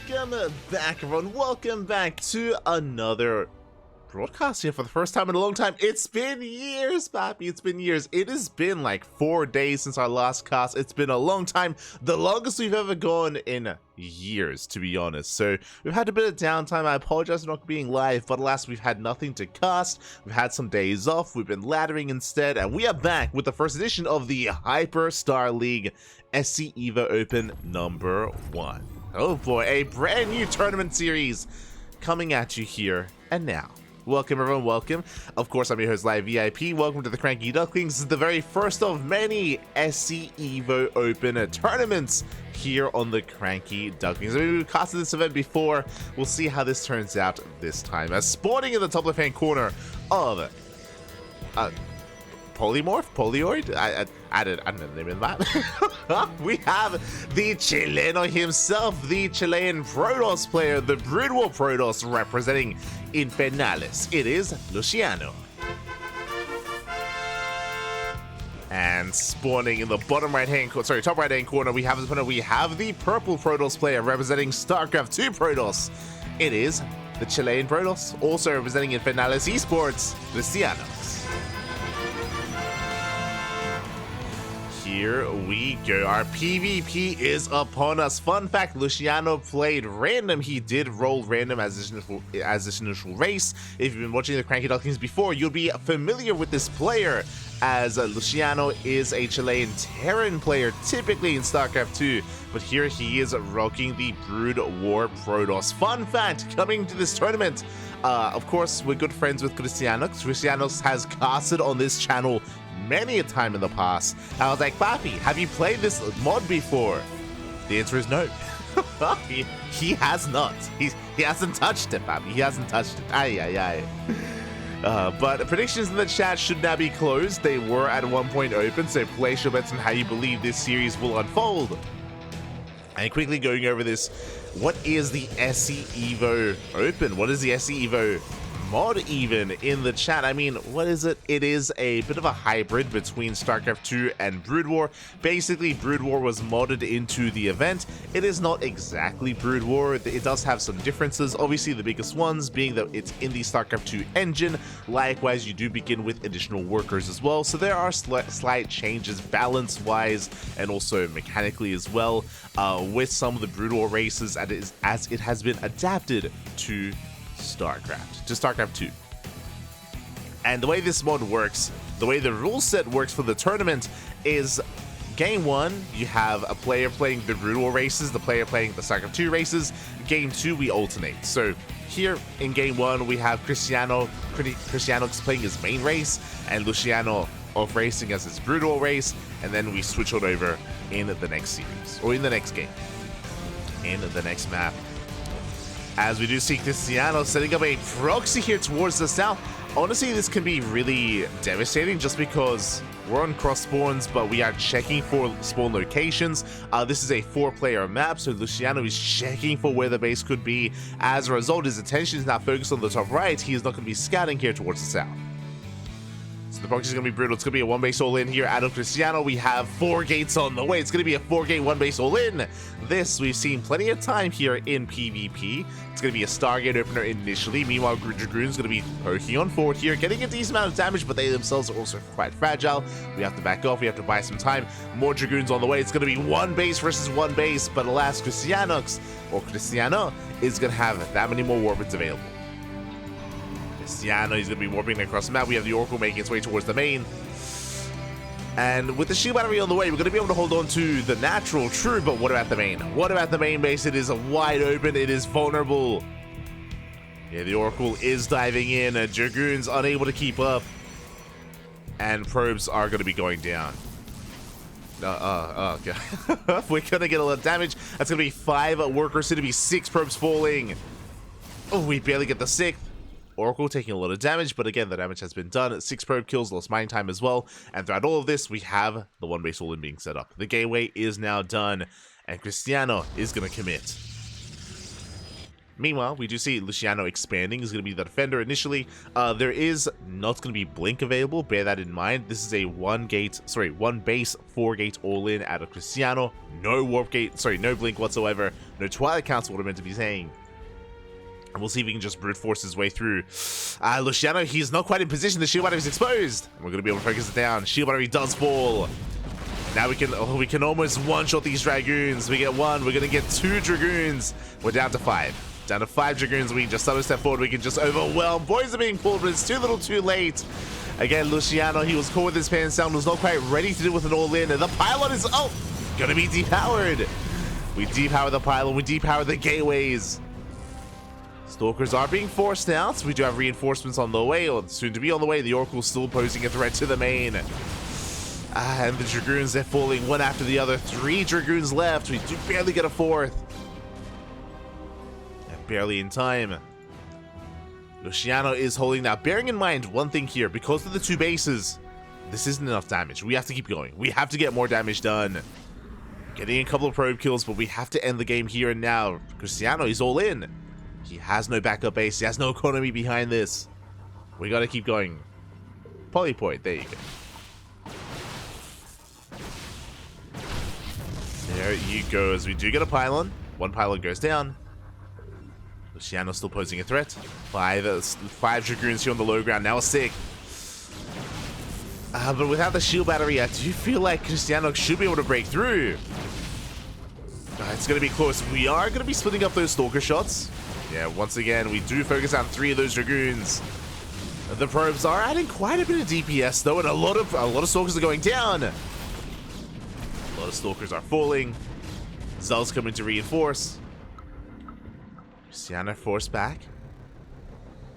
Welcome back, everyone. Welcome back to another broadcast here for the first time in a long time. It's been years, Papi. It's been years. It has been like 4 days since our last cast. It's been a long time. The longest we've ever gone in years, to be honest. So we've had a bit of downtime. I apologize for not being live, but alas, we've had nothing to cast. We've had some days off. We've been laddering instead, and we are back with the first edition of the HyperStarLeague SC Evo Open #1. Oh boy, a brand new tournament series coming at you here and now. Welcome everyone, welcome. Of course, I'm your host, Live VIP. Welcome to the CranKy Ducklings. This is the very first of many SC Evo Open tournaments here on the CranKy Ducklings. I mean, we've casted this event before. We'll see how this turns out this time. As spawning in the top left-hand corner of Polyoid? I don't know the name of that. We have the Chileno himself, the Chilean Protoss player, the Brood War Protoss representing Infernalis. It is LucianO. And spawning in the top right hand corner, we have the purple Protoss player representing StarCraft 2 Protoss. It is the Chilean Protoss, also representing Infernalis Esports, CristianoX. Here we go. Our PvP is upon us. Fun fact, LucianO played random. He did roll random as his initial race. If you've been watching the CranKy Ducklings before, you'll be familiar with this player, as LucianO is a Chilean Terran player, typically in StarCraft 2, but here he is rocking the Brood War Protoss. Fun fact, coming to this tournament, of course, we're good friends with CristianoX. CristianoX has casted on this channel many a time in the past. I was like, Papi, have you played this mod before? The answer is no. he has not. He hasn't touched it, Papi. He hasn't touched it. Aye. But predictions in the chat should now be closed. They were at one point open, so place your bets on how you believe this series will unfold. And quickly going over this, what is the SC Evo Open? What is the SC Evo mod even in the chat? I mean, what is it? It is a bit of a hybrid between StarCraft 2 and Brood War. Basically, Brood War was modded into the event. It is not exactly Brood War. It does have some differences. Obviously, the biggest ones being that it's in the StarCraft 2 engine. Likewise, you do begin with additional workers as well. So there are slight changes balance-wise and also mechanically as well with some of the Brood War races as it has been adapted to StarCraft 2. And the way this mod works, the way the rule set works for the tournament is game 1, you have a player playing the Brood War races, the player playing the StarCraft 2 races. Game 2, we alternate. So here in game 1, we have CristianoX playing his main race and LucianO off racing as his Brood War race, and then we switch it over in the next series, or in the next game, in the next map. As we do see CristianoX setting up a proxy here towards the south. Honestly, this can be really devastating just because we're on cross spawns, but we are checking for spawn locations. This is a 4-player map, so LucianO is checking for where the base could be. As a result, his attention is now focused on the top right. He is not going to be scouting here towards the south. So the proxy is going to be brutal. It's going to be a 1-base all-in here out of CristianoX. We have 4 gates on the way. It's going to be a 4-gate 1-base all-in. This, we've seen plenty of time here in PvP. It's going to be a Stargate opener initially. Meanwhile, Dragoon's going to be poking on forward here, getting a decent amount of damage, but they themselves are also quite fragile. We have to back off. We have to buy some time. More Dragoons on the way. It's going to be 1 base versus 1 base, but alas, CristianoX, or CristianoX, is going to have that many more weapons available. CristianoX is going to be warping across the map. We have the Oracle making its way towards the main. And with the shield battery on the way, we're going to be able to hold on to the natural, true, but what about the main? What about the main base? It is wide open. It is vulnerable. Yeah, the Oracle is diving in. Dragoon's unable to keep up. And probes are going to be going down. Okay. We're going to get a lot of damage. That's going to be 5 workers. It's going to be 6 probes falling. Oh, we barely get the 6th. Oracle taking a lot of damage, but again, the damage has been done. 6 probe kills, lost mine time as well. And throughout all of this, we have the 1-base all-in being set up. The gateway is now done, and CristianoX is going to commit. Meanwhile, we do see LucianO expanding. Is going to be the defender initially. There is not going to be Blink available. Bear that in mind. This is a one base, 4-gate all-in out of Cristiano. No warp gate, no Blink whatsoever. No Twilight Council, what I meant to be saying. And we'll see if he can just brute force his way through. LucianO, he's not quite in position. The shield battery is exposed. And we're going to be able to focus it down. Shield battery does fall. Now we can almost one-shot these Dragoons. We get one. We're going to get 2 Dragoons. We're down to 5. Down to 5 Dragoons. We can just step forward. We can just overwhelm. Boys are being pulled, but it's too little too late. Again, LucianO, he was caught with his pants down. Was not quite ready to deal with an all-in. And the pylon is, going to be depowered. We depower the pylon. We depower the gateways. Stalkers are being forced out. We do have reinforcements on the way, or soon to be on the way. The Oracle's still posing a threat to the main. And the Dragoons, they're falling one after the other. 3 Dragoons left. We do barely get a 4th. And barely in time. LucianO is holding now. Bearing in mind one thing here, because of the 2 bases, this isn't enough damage. We have to keep going. We have to get more damage done. Getting a couple of probe kills, but we have to end the game here and now. Cristiano is all in. He has no backup base. He has no economy behind this. We got to keep going. Polypoint. There you go. There you go. As we do get a pylon. 1 pylon goes down. LucianO still posing a threat. 5 Dragoons here on the low ground. Now a 6. But without the shield battery, I do feel like CristianoX should be able to break through. It's going to be close. We are going to be splitting up those Stalker shots. Yeah, once again, we do focus on 3 of those Dragoons. The probes are adding quite a bit of DPS though, and a lot of Stalkers are going down. A lot of Stalkers are falling. Zell's coming to reinforce. Luciano forced back.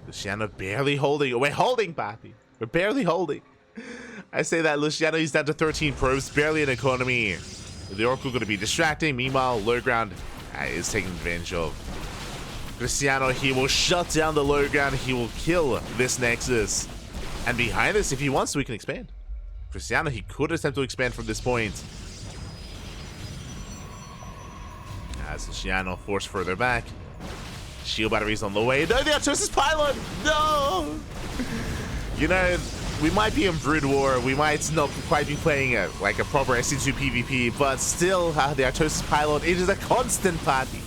LucianO barely holding. We're holding, Papi. We're barely holding. I say that LucianO is down to 13 probes, barely an economy. The Oracle going to be distracting. Meanwhile, low ground is taking advantage of. CristianoX, he will shut down the low ground. He will kill this Nexus. And behind this, if he wants to, he can expand. CristianoX, he could attempt to expand from this point. As LucianO forced further back. Shield batteries on the way. No, the Artosis pylon! No! You know, we might be in Brood War. We might not quite be playing like a proper SC2 PvP, but still, the Artosis pylon, it is a constant party.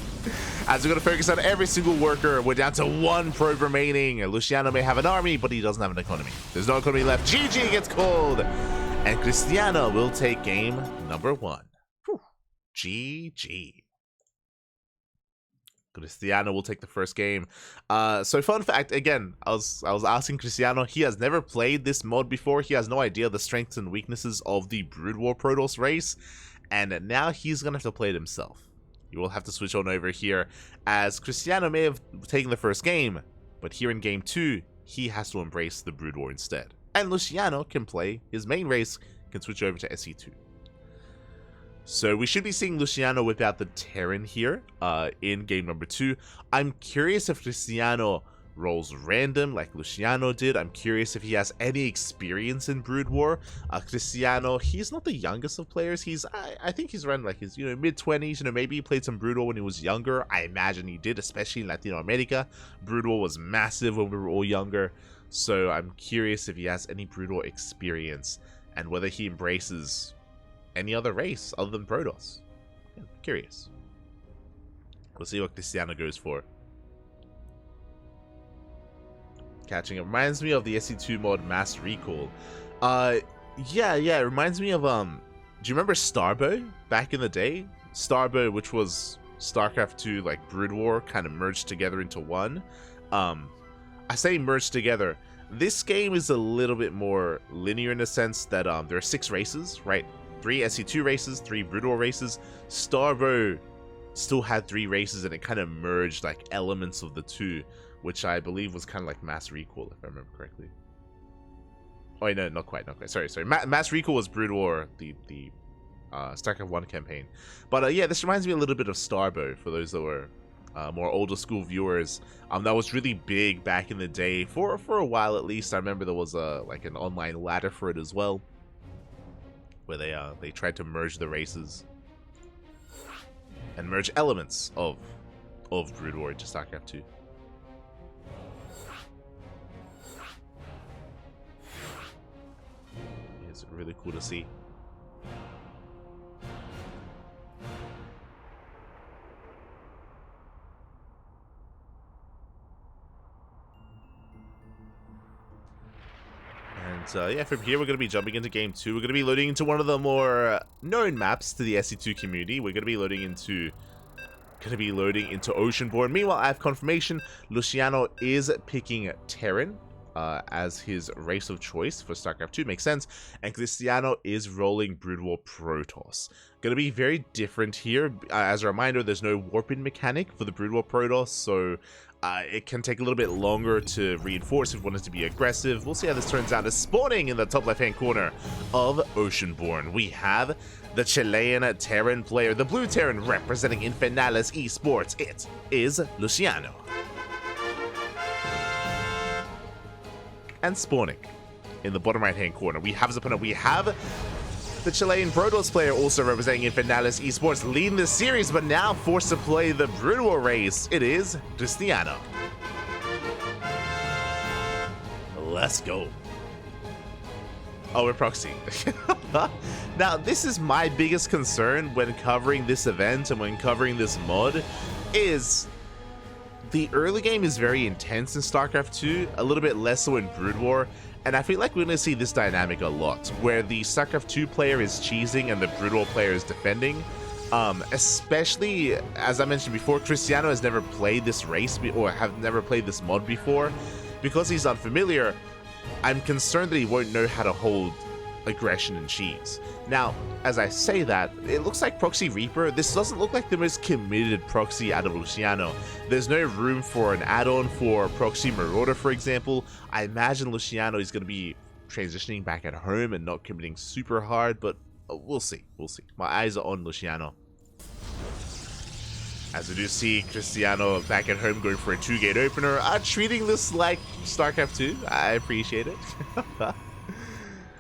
As we're going to focus on every single worker, we're down to 1 probe remaining. LucianO may have an army, but he doesn't have an economy. There's no economy left. GG gets called. And CristianoX will take game number 1. Whew. GG. CristianoX will take the first game. So fun fact, again, I was asking CristianoX, he has never played this mod before. He has no idea the strengths and weaknesses of the Brood War Protoss race. And now he's going to have to play it himself. You will have to switch on over here, as CristianoX may have taken the first game, but here in game 2, he has to embrace the Brood War instead. And LucianO can play his main race, can switch over to SC2. So we should be seeing LucianO whip out the Terran here in game number 2. I'm curious if CristianoX rolls random like LucianO did. I'm curious if he has any experience in Brood War. CristianoX, he's not the youngest of players. I think he's around like his mid-20s. Maybe he played some Brood War when he was younger. I imagine he did, especially in Latin America. Brood War was massive when we were all younger. So I'm curious if he has any Brood War experience and whether he embraces any other race other than Protoss. Yeah, curious. We'll see what CristianoX goes for. Catching it reminds me of the SC2 mod Mass Recall. Yeah, it reminds me of do you remember Starbow back in the day? Starbow, which was StarCraft 2 like Brood War kind of merged together into one. I say merged together. This game is a little bit more linear in the sense that there are 6 races, right? 3 SC2 races, 3 Brood War races. Starbow still had 3 races, and it kind of merged like elements of the 2, which I believe was kind of like Mass Recall, if I remember correctly. Oh, wait, no, not quite. Sorry. Mass Recall was Brood War, the StarCraft 1 campaign. But yeah, this reminds me a little bit of Starbow, for those that were more older school viewers. That was really big back in the day, for a while at least. I remember there was like an online ladder for it as well, where they tried to merge the races and merge elements of of Brood War into StarCraft 2. It's really cool to see. And yeah, from here we're going to be jumping into game 2. We're going to be loading into one of the more known maps to the SC2 community. We're going to be loading into Oceanborn. Meanwhile, I have confirmation LucianO is picking Terran as his race of choice for StarCraft 2. Makes sense. And Cristiano is rolling Brood War Protoss. Going to be very different here. As a reminder, there's no warp-in mechanic for the Brood War Protoss, so it can take a little bit longer to reinforce if you want it to be aggressive. We'll see how this turns out. As spawning in the top left-hand corner of Oceanborn, we have the Chilean Terran player, the blue Terran representing Infernales Esports. It is LucianO. And spawning in the bottom right-hand corner, we have his opponent. We have the Chilean Protoss player also representing Infernales Esports, leading the series, but now forced to play the Brood War race. It is CristianoX. Let's go. Oh, we're proxying. Now, this is my biggest concern when covering this event and when covering this mod, is the early game is very intense in StarCraft 2, a little bit less so in Brood War, and I feel like we're going to see this dynamic a lot, where the StarCraft 2 player is cheesing and the Brood War player is defending. Especially, as I mentioned before, CristianoX has never played this race, or have never played this mod before. Because he's unfamiliar, I'm concerned that he won't know how to hold aggression and cheese. Now, as I say that, it looks like Proxy Reaper. This doesn't look like the most committed proxy out of LucianO. There's no room for an add-on for Proxy Marauder, for example. I imagine LucianO is going to be transitioning back at home and not committing super hard, but we'll see. We'll see. My eyes are on LucianO. As we do see CristianoX back at home going for a 2-gate opener, treating this like StarCraft 2. I appreciate it.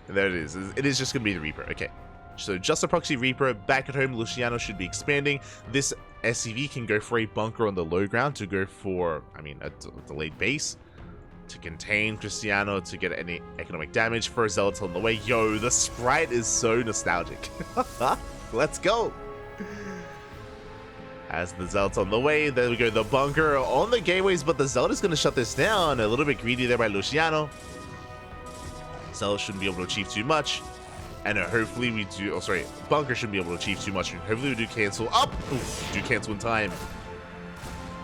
There it is. It is just going to be the Reaper. Okay. So just a Proxy Reaper. Back at home, LucianO should be expanding. This SCV can go for a bunker on the low ground to go for, I mean, a delayed base to contain CristianoX to get any economic damage for a Zealot on the way. Yo, the sprite is so nostalgic. Let's go. As the Zealot's on the way, there we go, the bunker on the gateways, but the Zealot is going to shut this down. A little bit greedy there by LucianO. Zealot shouldn't be able to achieve too much. And hopefully we do, oh sorry, bunker shouldn't be able to achieve too much. Hopefully we do cancel up. Oof, do cancel in time.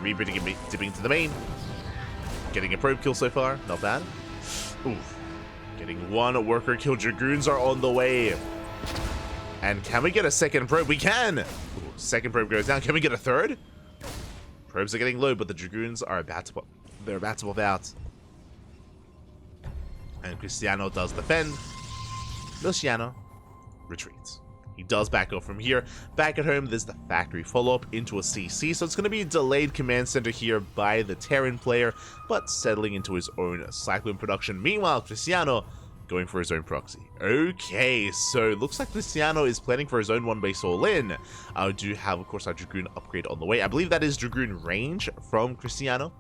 Reaper dipping into the main. Getting a probe kill so far, not bad. Oof. Getting one worker kill. Dragoons are on the way. And can we get a second probe? We can! Ooh, second probe goes down. Can we get a third? Probes are getting low, but the Dragoons are about to pop out. And CristianoX does defend. LucianO retreats. He does back up from here. Back at home, there's the factory follow-up into a CC, so it's going to be a delayed command center here by the Terran player, but settling into his own Cyclone production. Meanwhile, CristianoX going for his own proxy. Okay, so it looks like CristianoX is planning for his own one base all-in. I do have, of course, our Dragoon upgrade on the way. I believe that is Dragoon range from CristianoX.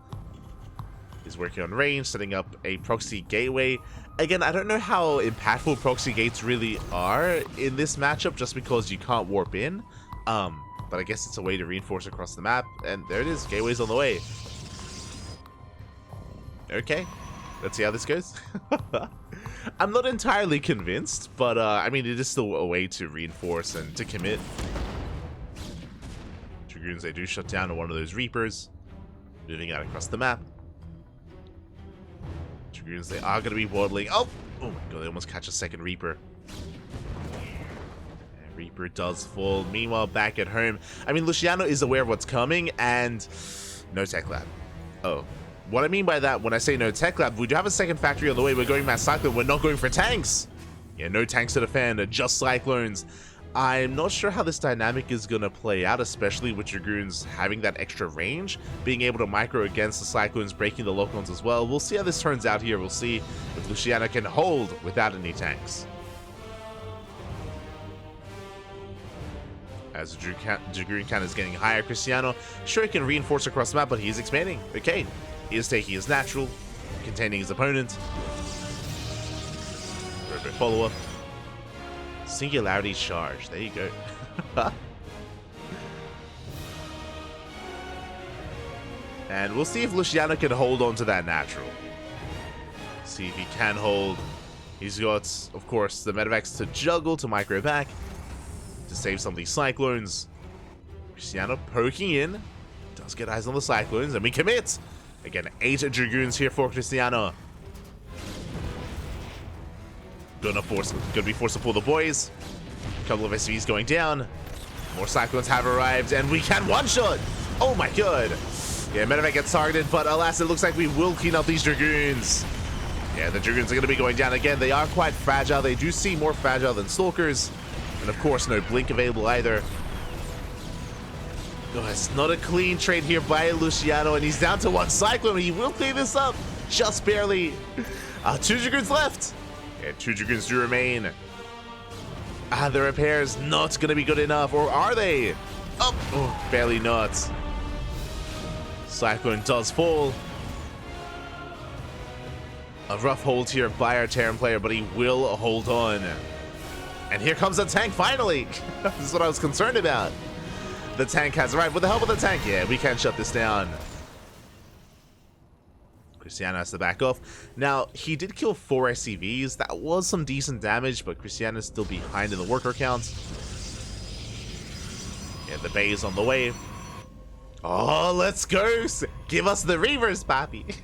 He's working on range, setting up a proxy gateway. Again, I don't know how impactful proxy gates really are in this matchup, just because you can't warp in. But I guess it's a way to reinforce across the map. And there it is, gateway's on the way. Okay, let's see how this goes. I'm not entirely convinced, but I mean, it is still a way to reinforce and to commit. Dragoons, they do shut down one of those Reapers, moving out across the map. Dragoons, they are going to be waddling. Oh my god, they almost catch a second Reaper. And Reaper does fall. Meanwhile, back at home, I mean, LucianO is aware of what's coming, and no tech lab. Oh. What I mean by that, when I say no tech lab, we do have a second factory on the way. We're going mass cyclone. We're not going for tanks. Yeah, no tanks to defend, just cyclones. I'm not sure how this dynamic is going to play out, especially with Dragoons having that extra range, being able to micro against the cyclones, breaking the lock-ons as well. We'll see how this turns out here. We'll see if LucianO can hold without any tanks. As the Dragoon count is getting higher, Cristiano sure he can reinforce across the map, but he's expanding. Okay, he is taking his natural, containing his opponent. Robot follow-up. Singularity charge. There you go. And we'll see if Luciano can hold on to that natural. See if he can hold. He's got, of course, the Medivacs to juggle, to micro back, to save some of these Cyclones. Cristiano poking in. Does get eyes on the Cyclones, and we commit! Again, 8 Dragoons here for Cristiano. Gonna be forced to pull the boys. A couple of SCVs going down. More Cyclones have arrived, and we can one-shot! Oh my god! Yeah, Medevac gets targeted, but alas, it looks like we will clean up these Dragoons. Yeah, the Dragoons are going to be going down again. They are quite fragile. They do seem more fragile than Stalkers. And of course, no Blink available either. Oh, it's not a clean trade here by Luciano, and he's down to 1 Cyclone. He will clean this up, just barely. 2 Dragoons left. Yeah, 2 Dragoons do remain. The repairs not going to be good enough, or are they? Oh, barely not. Cyclone does fall. A rough hold here by our Terran player, but he will hold on. And here comes the tank finally. This is what I was concerned about. The tank has arrived. With the help of the tank, yeah, we can shut this down. Cristiano has to back off. Now, he did kill 4 SCVs. That was some decent damage, but Cristiano is still behind in the worker count. Yeah, the Bay is on the way. Oh, let's go! Give us the Reavers, papi!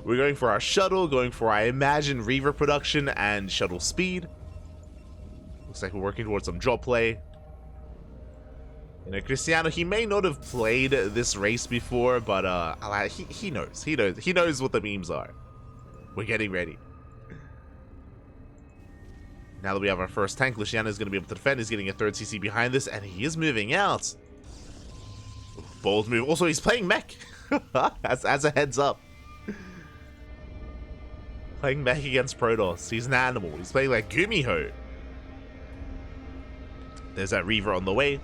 We're going for our shuttle, going for, I imagine, Reaver production and shuttle speed. Looks like we're working towards some drop play. You know, Cristiano, he may not have played this race before, but he knows. He knows what the memes are. We're getting ready. Now that we have our first tank, Luciano is going to be able to defend. He's getting a 3rd CC behind this, and he is moving out. Bold move. Also, he's playing mech. as a heads up. Playing mech against Protoss. He's an animal. He's playing like Gumiho. There's that Reaver on the way.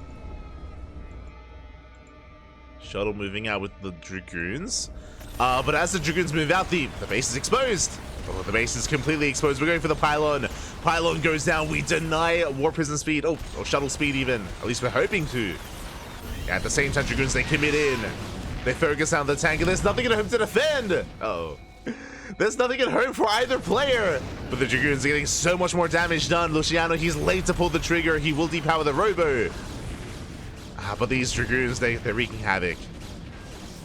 Shuttle moving out with the Dragoons. But as the Dragoons move out, the base is exposed. Oh, the base is completely exposed. We're going for the pylon. Pylon goes down. We deny War Prison speed. Oh, or shuttle speed even. At least we're hoping to. At the same time, Dragoons, they commit in. They focus on the tank, and there's nothing at home to defend. Uh-oh. There's nothing at home for either player. But the Dragoons are getting so much more damage done. Luciano, he's late to pull the trigger. He will depower the Robo. But these Dragoons, they're wreaking havoc.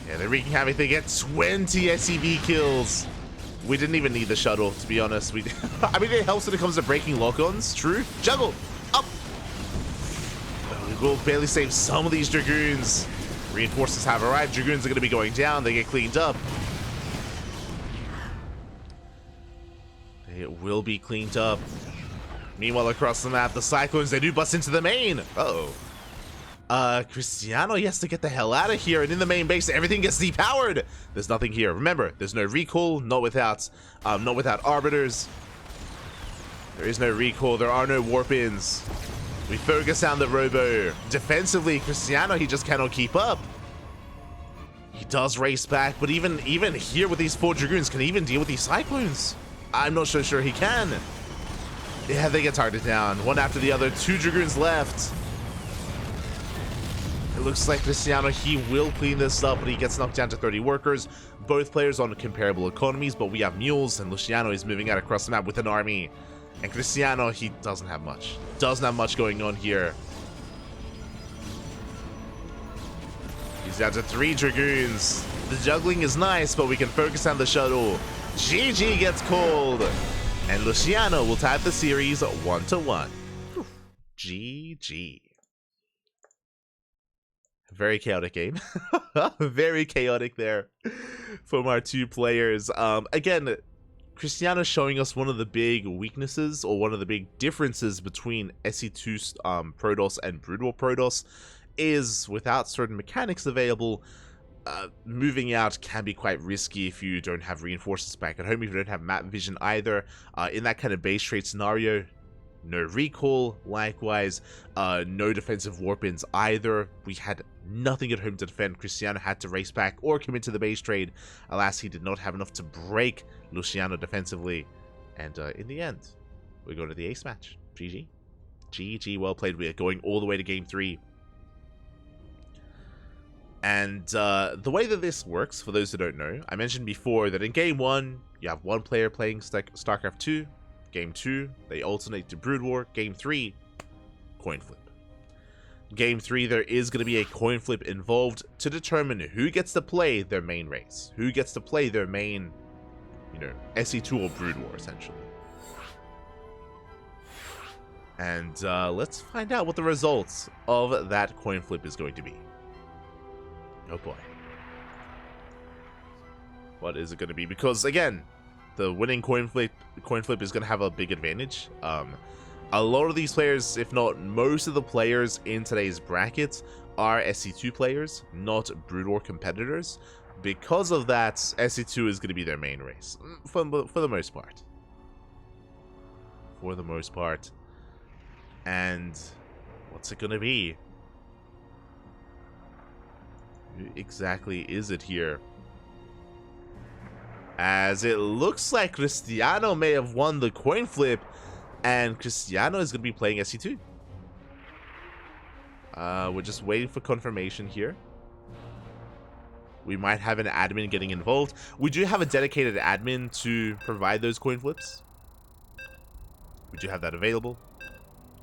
Yeah, they're wreaking havoc. They get 20 SCV kills. We didn't even need the shuttle, to be honest. I mean, it helps when it comes to breaking lock-ons. True. Juggle. Up. We will barely save some of these Dragoons. Reinforcements have arrived. Dragoons are going to be going down. They get cleaned up. It will be cleaned up. Meanwhile, across the map, the Cyclones, they do bust into the main. Uh-oh. Cristiano, he has to get the hell out of here. And in the main base, everything gets depowered. There's nothing here. Remember, there's no recall. Not without Arbiters. There is no recall. There are no warp-ins. We focus on the Robo. Defensively, Cristiano, he just cannot keep up. He does race back, but even here with these 4 Dragoons, can he even deal with these Cyclones? I'm not so sure he can. Yeah, they get targeted down. One after the other. 2 Dragoons left. It looks like Cristiano, he will clean this up, but he gets knocked down to 30 workers. Both players on comparable economies, but we have mules, and Luciano is moving out across the map with an army. And Cristiano, he doesn't have much. Doesn't have much going on here. He's down to 3 Dragoons. The juggling is nice, but we can focus on the shuttle. GG gets called. And Luciano will tie the series 1-1. GG. Very chaotic game. Very chaotic there from our 2 players. Again, Cristiano showing us one of the big weaknesses, or one of the big differences between SC2 Protoss and Brood War Protoss, is without certain mechanics available, moving out can be quite risky if you don't have reinforcements back at home, if you don't have map vision either. In that kind of base trade scenario, no recall, likewise, no defensive warp-ins either. We had nothing at home to defend. Cristiano had to race back or commit to the base trade. Alas, he did not have enough to break Luciano defensively. And in the end, we go to the ace match. GG. GG, well played. We are going all the way to game 3. And the way that this works, for those who don't know, I mentioned before that in game 1, you have one player playing StarCraft 2. Game 2, they alternate to Brood War. Game 3, coin flip. Game 3, there is going to be a coin flip involved to determine who gets to play their main race. Who gets to play their main, SE2 or Brood War, essentially. And let's find out what the results of that coin flip is going to be. Oh boy. What is it going to be? Because, again, the winning coin flip is going to have a big advantage. A lot of these players, if not most of the players in today's brackets, are SC2 players, not Brood War competitors. Because of that, SC2 is going to be their main race, for the most part. For the most part. And what's it going to be? Who exactly is it here? As it looks like Cristiano may have won the coin flip, and Cristiano is going to be playing SC2. We're just waiting for confirmation here. We might have an admin getting involved. We do have a dedicated admin to provide those coin flips. We do have that available.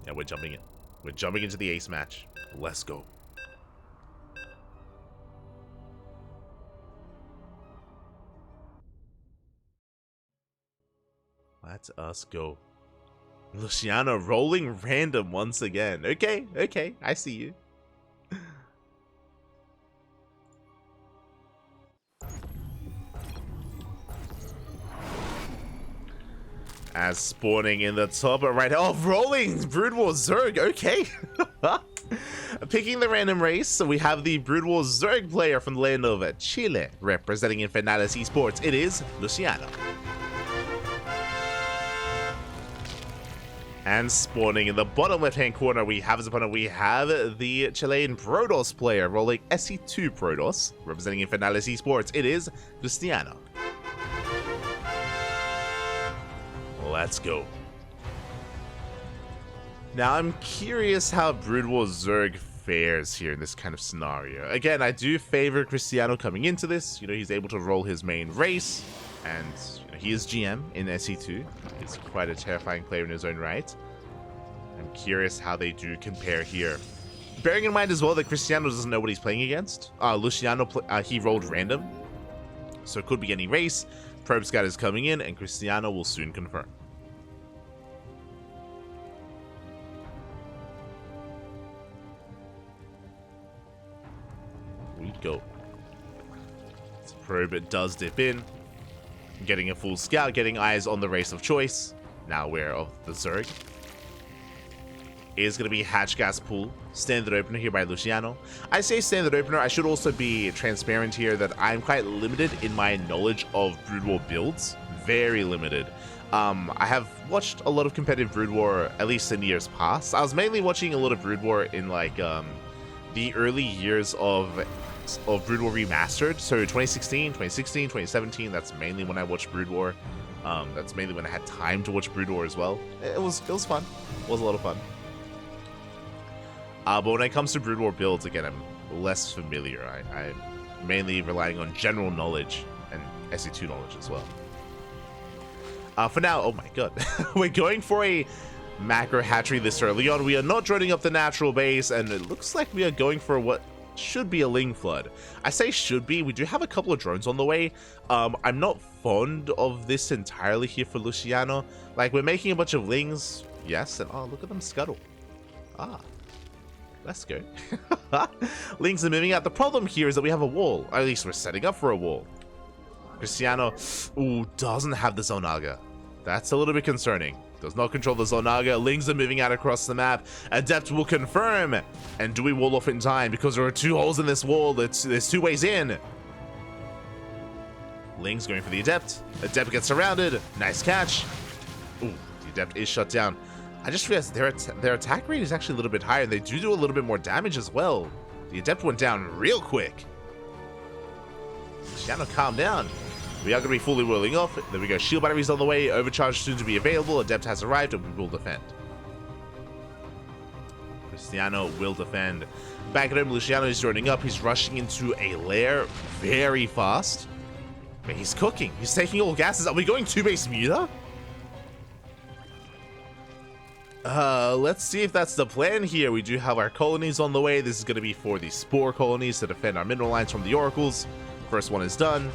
Yeah, we're jumping in. We're jumping into the ace match. Let's go. Let us go. Luciano rolling random once again. Okay, okay, I see you. As spawning in the top right. Oh, rolling Brood War Zerg. Okay. Picking the random race, so we have the Brood War Zerg player from the land of Chile representing Infernales Esports. It is Luciano. And spawning in the bottom left-hand corner, we have as opponent, we have the Chilean Protoss player rolling SC2 Protoss, representing Infernales Esports. It is Cristiano. Let's go. Now, I'm curious how Brood War Zerg fares here in this kind of scenario. Again, I do favor Cristiano coming into this. He's able to roll his main race, and he is GM in SE2. He's quite a terrifying player in his own right. I'm curious how they do compare here. Bearing in mind as well that Cristiano doesn't know what he's playing against. Luciano, he rolled random, so it could be any race. Probe Scout is coming in, and Cristiano will soon confirm. We go. So Probe does dip in. Getting a full scout, getting eyes on the race of choice. Now aware of the Zerg. Is going to be Hatch Gas Pool. Standard opener here by Luciano. I say standard opener. I should also be transparent here that I'm quite limited in my knowledge of Brood War builds. Very limited. I have watched a lot of competitive Brood War, at least in years past. I was mainly watching a lot of Brood War in like the early years of Brood War Remastered. So 2016, 2017, that's mainly when I watched Brood War. That's mainly when I had time to watch Brood War as well. It was fun. It was a lot of fun. But when it comes to Brood War builds, again, I'm less familiar. I'm mainly relying on general knowledge and SE2 knowledge as well. For now, oh my god, we're going for a macro hatchery this early on. We are not joining up the natural base, and it looks like we are going for what should be a Ling Flood. I say should be. We do have a couple of drones on the way. I'm not fond of this entirely here for Luciano. Like, we're making a bunch of Lings, yes, and oh, look at them scuttle. Let's go. Lings are moving out. The problem here is that we have a wall. Or at least we're setting up for a wall. Cristiano, doesn't have the Zonaga. That's a little bit concerning. Does not control the Zonaga. Lings are moving out across the map. Adept will confirm. And do we wall off in time? Because there are two holes in this wall. There's two ways in. Lings going for the Adept. Adept gets surrounded. Nice catch. The Adept is shut down. I just realized their attack rate is actually a little bit higher, and they do a little bit more damage as well. The Adept went down real quick. Luciano, calm down. We are going to be fully rolling off. There we go. Shield batteries on the way. Overcharge soon to be available. Adept has arrived, and we will defend. Cristiano will defend. Back at home, Luciano is joining up. He's rushing into a lair very fast. But he's cooking. He's taking all gases. Are we going 2-base Muta? Let's see if that's the plan here. We do have our colonies on the way. This is going to be for the Spore colonies to defend our mineral lines from the Oracles. First one is done.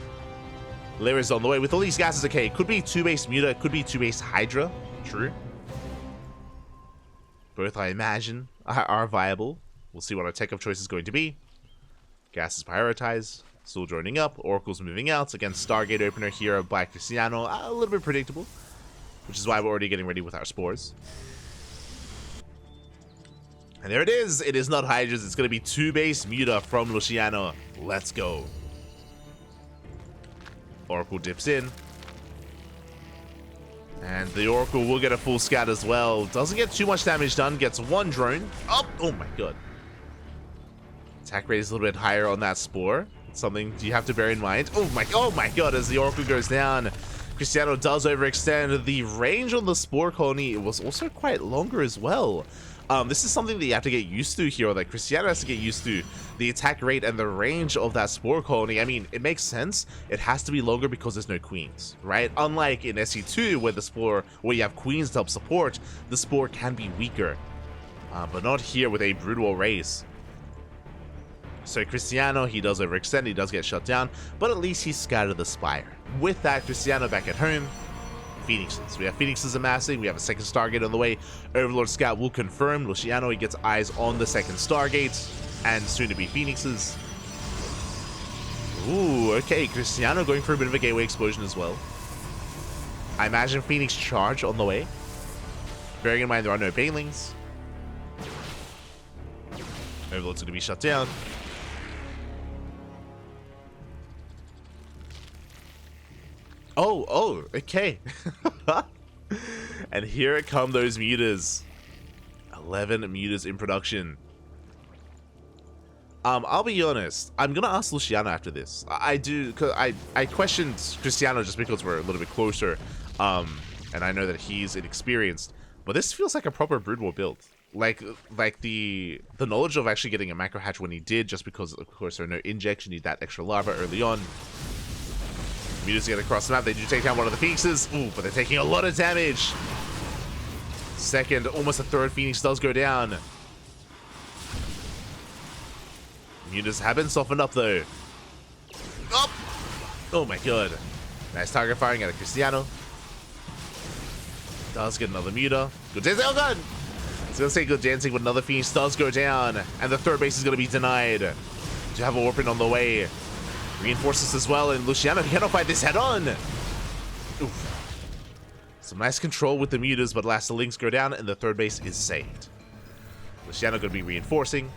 Lair is on the way. With all these gases, okay, it could be 2-base Muta. It could be 2-base Hydra. True. Both, I imagine, are viable. We'll see what our tech of choice is going to be. Gas is prioritized. Still joining up. Oracle's moving out. Against Stargate opener here by Cristiano. A little bit predictable. Which is why we're already getting ready with our spores. And there it is. It is not Hydras. It's going to be 2-base Muta from Luciano. Let's go. Oracle dips in. And the Oracle will get a full scout as well. Doesn't get too much damage done. Gets one drone. Oh my god. Attack rate is a little bit higher on that Spore. It's something you have to bear in mind. Oh my god, as the Oracle goes down. Cristiano does overextend. The range on the Spore colony was also quite longer as well. This is something that you have to get used to here, or that Cristiano has to get used to. The attack rate and the range of that Spore colony. I mean, it makes sense. It has to be longer because there's no queens, right? Unlike in SC2, where the Spore, where you have queens to help support, the Spore can be weaker. But not here with a brutal race. So Cristiano, he does overextend, he does get shut down, but at least he scattered the Spire. With that, Cristiano back at home. Phoenixes. We have Phoenixes amassing. We have a second Stargate on the way. Overlord Scout will confirm. Luciano, he gets eyes on the second Stargate. And soon to be Phoenixes. Ooh, okay. Cristiano going for a bit of a gateway explosion as well. I imagine Phoenix charge on the way. Bearing in mind there are no Banelings. Overlord's going to be shut down. Oh, okay. And here come those mutas. 11 mutas in production. I'll be honest. I'm gonna ask Luciano after this. I do, cause I questioned Cristiano just because we're a little bit closer, and I know that he's inexperienced. But this feels like a proper Brood War build. Like the knowledge of actually getting a macro hatch when he did, just because of course there are no injects. You need that extra lava early on. Mutas get across the map. They do take down one of the Phoenixes. Ooh, but they're taking a lot of damage. Second, almost a third Phoenix does go down. Mutas have been softened up though. Oh my god. Nice target firing out of Cristiano. Does get another Muta. Good dancing. Oh god! I was gonna say good dancing, but another Phoenix does go down. And the third base is gonna be denied. To have a Warping on the way. Reinforces as well, and Luciano cannot fight this head on. Oof. Some nice control with the mutas, but last the links go down, and the third base is saved. Luciano going to be reinforcing.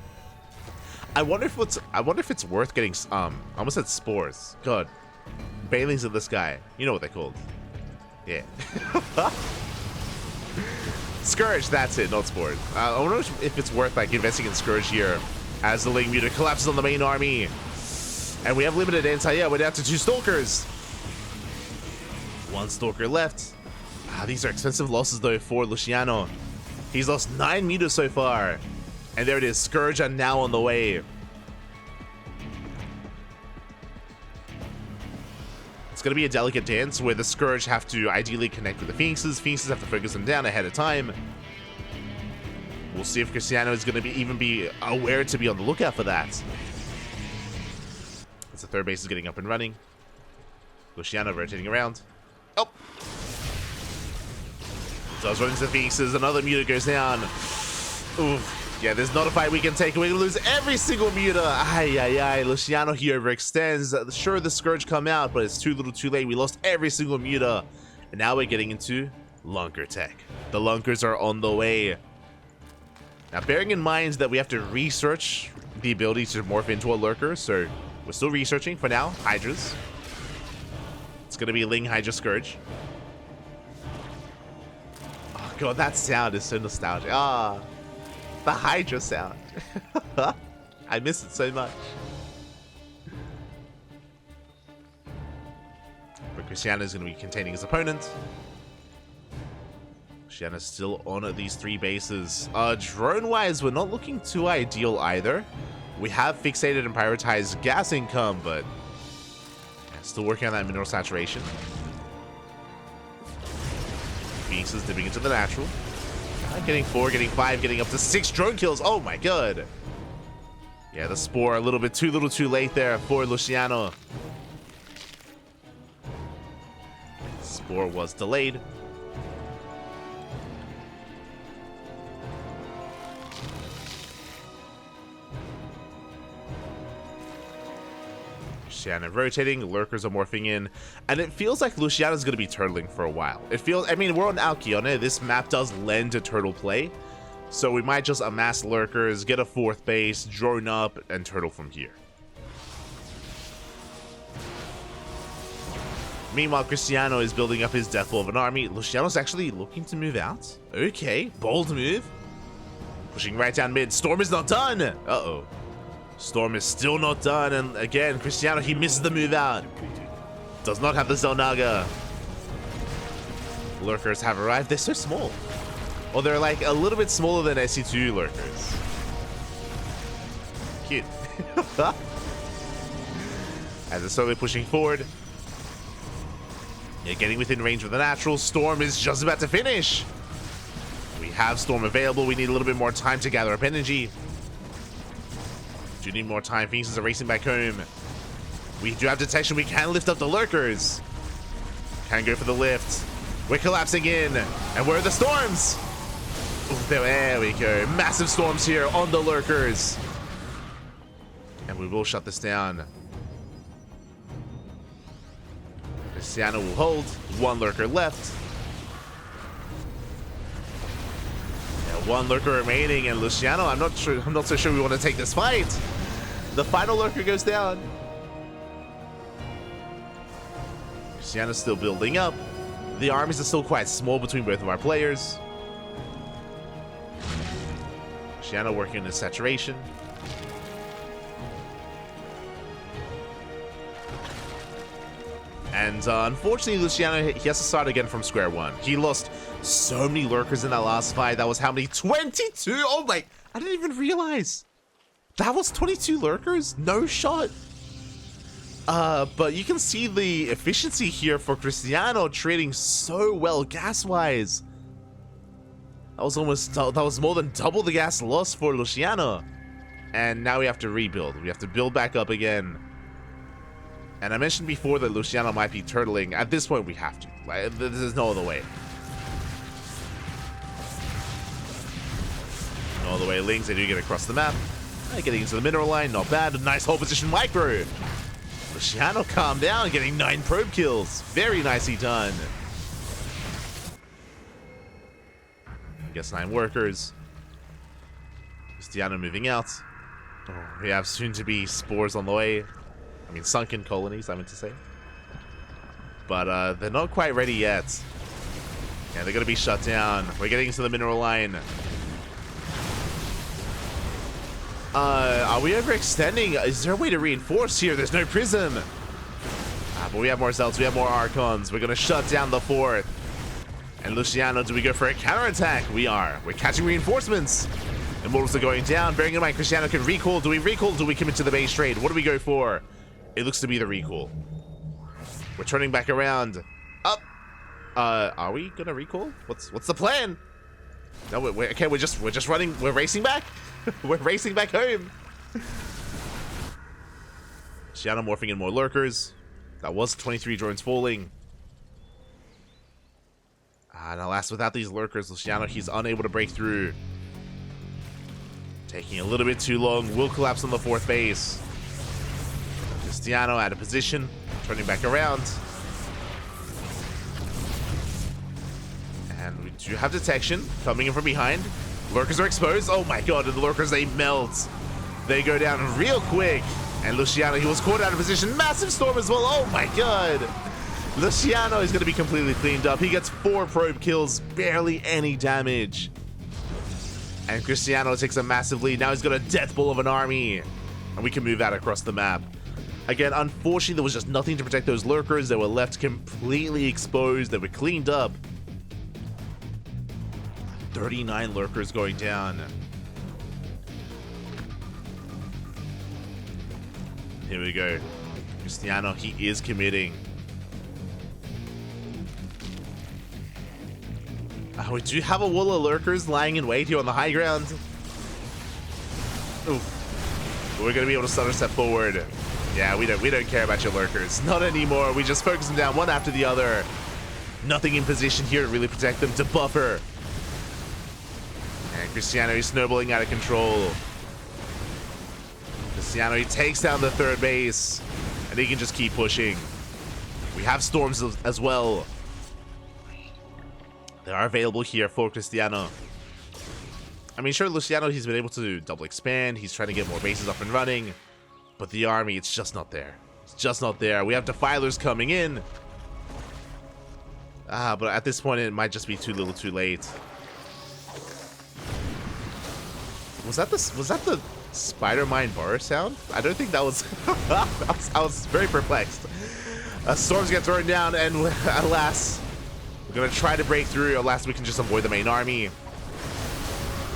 I wonder if it's worth getting. I almost said spores. God, Banelings in the sky. You know what they're called. Yeah. Scourge. That's it. Not spores. I wonder if it's worth like investing in Scourge here, as the Ling Muta collapses on the main army. And we have limited anti. Yeah, we're down to 2 Stalkers. 1 Stalker left. These are expensive losses though for Luciano. He's lost 9 mutas so far. And there it is. Scourge are now on the way. It's going to be a delicate dance where the Scourge have to ideally connect with the Phoenixes. Phoenixes have to focus them down ahead of time. We'll see if Cristiano is going to even be aware to be on the lookout for that. The third base is getting up and running. Luciano rotating around. Oh! Does run into the Phoenixes. Another Muta goes down. Oof. Yeah, there's not a fight we can take. We're going to lose every single Muta. Ay. Luciano here overextends. Sure, the Scourge come out, but it's too little too late. We lost every single Muta. And now we're getting into Lunker tech. The Lunkers are on the way. Now, bearing in mind that we have to research the ability to morph into a Lurker, so we're still researching for now. Hydras. It's going to be Ling Hydra Scourge. Oh, god, that sound is so nostalgic. Ah, the Hydra sound. I miss it so much. But Cristiano is going to be containing his opponent. Cristiano's still on these 3 bases. Drone-wise, we're not looking too ideal either. We have fixated and prioritized gas income, but yeah, still working on that mineral saturation. Phoenix is dipping into the natural. Getting 4, getting 5, getting up to 6 drone kills. Oh my god. Yeah, the Spore a little too late there for Luciano. Spore was delayed. Luciano rotating, lurkers are morphing in, and it feels like Luciano's going to be turtling for a while. It feels, I mean, we're on Alkione, this map does lend to turtle play, so we might just amass lurkers, get a 4th base, drone up, and turtle from here. Meanwhile, Cristiano is building up his death ball of an army. Luciano's actually looking to move out. Okay, bold move. Pushing right down mid. Storm is not done. Uh-oh. Storm is still not done, and again, Cristiano, he misses the move out. Does not have the Zelnaga. Lurkers have arrived. They're so small. Well, they're like a little bit smaller than SC2 lurkers. Cute. As they're slowly pushing forward. Yeah, getting within range of the natural. Storm is just about to finish. We have Storm available. We need a little bit more time to gather up energy. Do need more time. Phoenixes are racing back home. We do have detection. We can lift up the lurkers. Can go for the lift. We're collapsing in. And where are the storms? Ooh, there we go. Massive storms here on the lurkers. And we will shut this down. Cristiano will hold. 1 lurker left. 1 lurker remaining, and Luciano, I'm not so sure we want to take this fight. The final lurker goes down. Luciano's still building up. The armies are still quite small between both of our players. Luciano working on his saturation. And unfortunately, Luciano, he has to start again from square one. He lost so many lurkers in that last fight. That was how many? 22! Oh my, I didn't even realize. That was 22 lurkers? No shot. But you can see the efficiency here for Cristiano trading so well gas-wise. That was more than double the gas loss for Luciano. And now we have to rebuild. We have to build back up again. And I mentioned before that Luciano might be turtling. At this point, we have to. Like, there's no other way. No other way. Lings, they do get across the map. Getting into the mineral line, not bad. Nice hold position micro. Luciano, calm down, getting 9 probe kills. Very nicely done. Gets 9 workers. Cristiano moving out. Oh, we have soon-to-be spores on the way. I mean, sunken colonies, I meant to say. But they're not quite ready yet. Yeah, they're going to be shut down. We're getting into the mineral line. Are we overextending? Is there a way to reinforce here? There's no prism. But we have more Zelts. We have more Archons. We're going to shut down the 4th. And Luciano, do we go for a counterattack? We are. We're catching reinforcements. Immortals are going down. Bearing in mind, Cristiano can recall. Do we recall? Do we commit to the base trade? What do we go for? It looks to be the recall. We're turning back around. Up. Are we gonna recall? What's the plan? No, okay. We're just running. We're racing back. We're racing back home. Luciano morphing in more lurkers. That was 23 drones falling. And alas, without these lurkers, Luciano, he's unable to break through. Taking a little bit too long. Will collapse on the 4th base. Cristiano out of position, turning back around. And we do have detection coming in from behind. Lurkers are exposed. Oh my god, and the lurkers, they melt. They go down real quick. And Luciano, he was caught out of position. Massive storm as well. Oh my god. Luciano is going to be completely cleaned up. He gets 4 probe kills, barely any damage. And Cristiano takes a massive lead. Now he's got a death ball of an army. And we can move that across the map. Again, unfortunately, there was just nothing to protect those lurkers. They were left completely exposed. They were cleaned up. 39 lurkers going down. Here we go. Cristiano, he is committing. We do have a wall of lurkers lying in wait here on the high ground. Ooh. We're gonna be able to start a step forward. Yeah, we don't care about your lurkers. Not anymore. We just focus them down one after the other. Nothing in position here to really protect them, to buffer. And Cristiano is snowballing out of control. Cristiano, he takes down the third base, and he can just keep pushing. We have storms as well. They are available here for Cristiano. I mean, sure, Luciano, he's been able to double expand. He's trying to get more bases up and running. But the army, it's just not there. It's just not there. We have defilers coming in. But at this point, it might just be too little too late. Was that the spider mine bar sound? I don't think that was... I was very perplexed. Storms get thrown down, and alas, we're going to try to break through. Alas, we can just avoid the main army.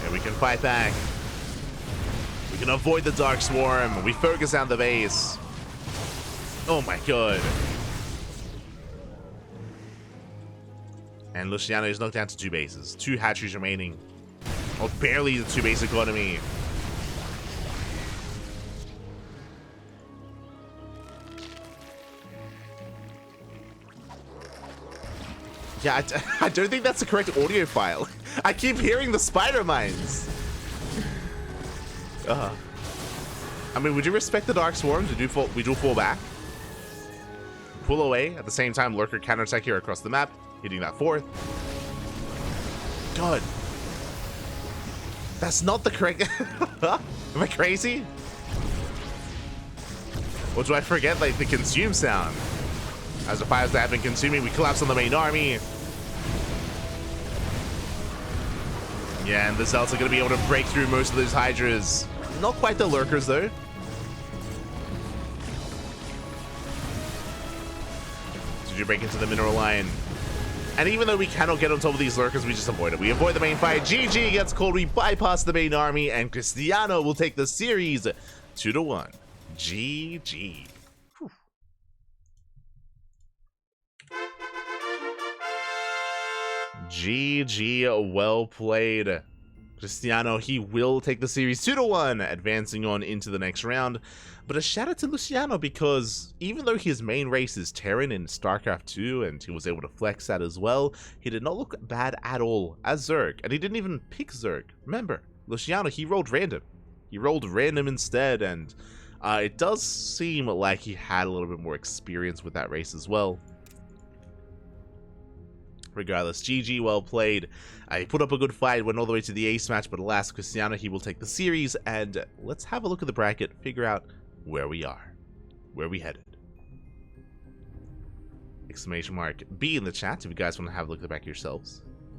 And we can fight back. We can avoid the Dark Swarm. We focus on the base. Oh my god. And Luciano is knocked down to 2 bases. 2 hatcheries remaining. Oh, barely the 2 base economy. Yeah, I don't think that's the correct audio file. I keep hearing the spider mines. I mean, would you respect the Dark Swarms? We do fall back. Pull away. At the same time, Lurker counterattack here across the map. Hitting that 4th. God. That's not the correct... Am I crazy? Or do I forget, like, the consume sound? As the fires that have been consuming, we collapse on the main army. Yeah, and the Zealots are going to be able to break through most of those Hydras. Not quite the Lurkers, though. Did you break into the mineral line? And even though we cannot get on top of these Lurkers, we just avoid it. We avoid the main fight. GG gets called. We bypass the main army, and Cristiano will take the series 2-1. GG. Whew. GG, well played. Cristiano, he will take the series 2-1, advancing on into the next round. But a shout out to Luciano, because even though his main race is Terran in StarCraft 2, and he was able to flex that as well, he did not look bad at all as Zerg, and he didn't even pick Zerg. Remember, Luciano, he rolled random. He rolled random instead, and it does seem like he had a little bit more experience with that race as well. Regardless, GG, well played. He put up a good fight, went all the way to the ace match, but alas, Cristiano, he will take the series, and let's have a look at the bracket, figure out where we are, where we headed. Exclamation mark B in the chat if you guys want to have a look at the back yourselves.